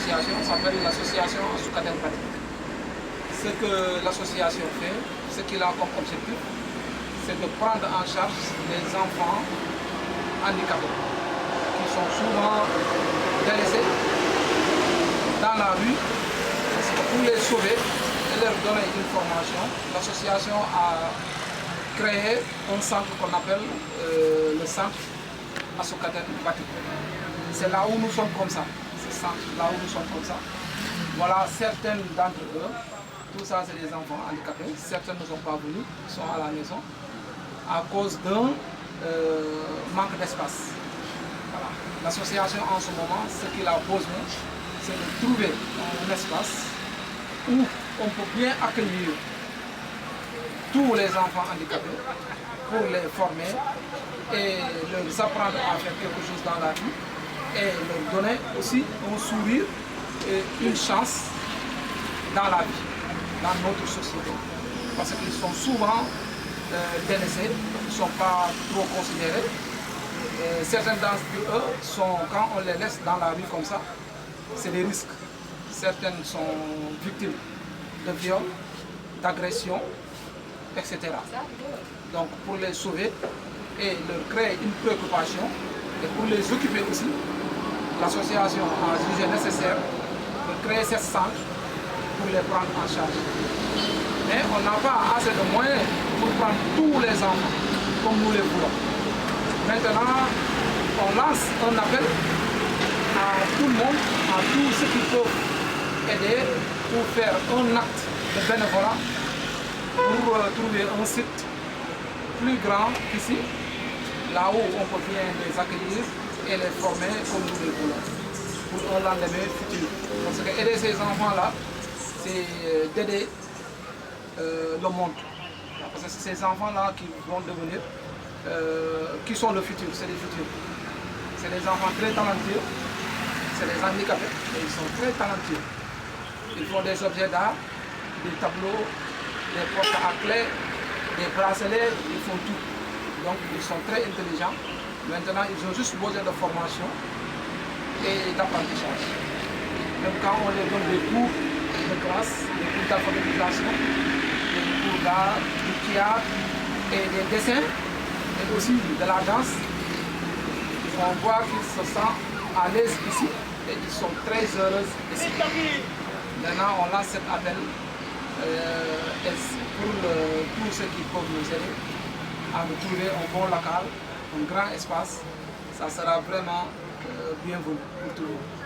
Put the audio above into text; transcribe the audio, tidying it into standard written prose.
association s'appelle l'association Soukaten Batik. Ce que l'association fait, ce qu'il a comme objectif, c'est de prendre en charge les enfants handicapés qui sont souvent délaissés dans la rue. Parce que pour les sauver et leur donner une formation, l'association a créé un centre qu'on appelle le centre Soukaten Batik. C'est là où nous sommes comme ça. C'est là où nous sommes comme ça. Voilà certaines d'entre eux. Tout ça, c'est des enfants handicapés. Certains ne sont pas venus, ils sont à la maison à cause d'un manque d'espace. Voilà. L'association en ce moment, ce qu'il a besoin, c'est de trouver un espace où on peut bien accueillir tous les enfants handicapés pour les former et leur apprendre à faire quelque chose dans la vie et leur donner aussi un sourire et une chance dans la vie, dans notre société. Parce qu'ils sont souvent délaissés, ils ne sont pas trop considérés. Et certains d'entre eux, quand on les laisse dans la rue comme ça, c'est des risques. Certaines sont victimes de viols, d'agressions, etc. Donc pour les sauver et leur créer une préoccupation et pour les occuper aussi, l'association a jugé nécessaire de créer ce centre pour les prendre en charge. Mais on n'a pas assez de moyens pour prendre tous les enfants comme nous les voulons. Maintenant, on lance un appel à tout le monde, à tous ceux qui peuvent aider pour faire un acte de bénévolat pour trouver un site plus grand qu'ici, là où on peut bien les accueillir et les former comme nous les voulons, pour un lendemain futur. Parce que aider ces enfants-là, c'est d'aider le monde. Parce que c'est ces enfants-là qui vont devenir, qui sont le futur, c'est les futurs. C'est des enfants très talentueux, c'est des handicapés, mais ils sont très talentueux. Ils font des objets d'art, des tableaux, des portes à clés, des bracelets, ils font tout. Donc ils sont très intelligents. Maintenant, ils ont juste besoin de formation et d'apprentissage. Même quand on les donne des cours de classe, des cours d'alphabétisation, des cours d'art, du théâtre et des dessins, et aussi de la danse, on voit qu'ils se sentent à l'aise ici et ils sont très heureux ici. Maintenant, on lance cet appel pour tous ceux qui peuvent nous aider à nous trouver un bon local, un grand espace. Ça sera vraiment bienvenu pour tout le monde.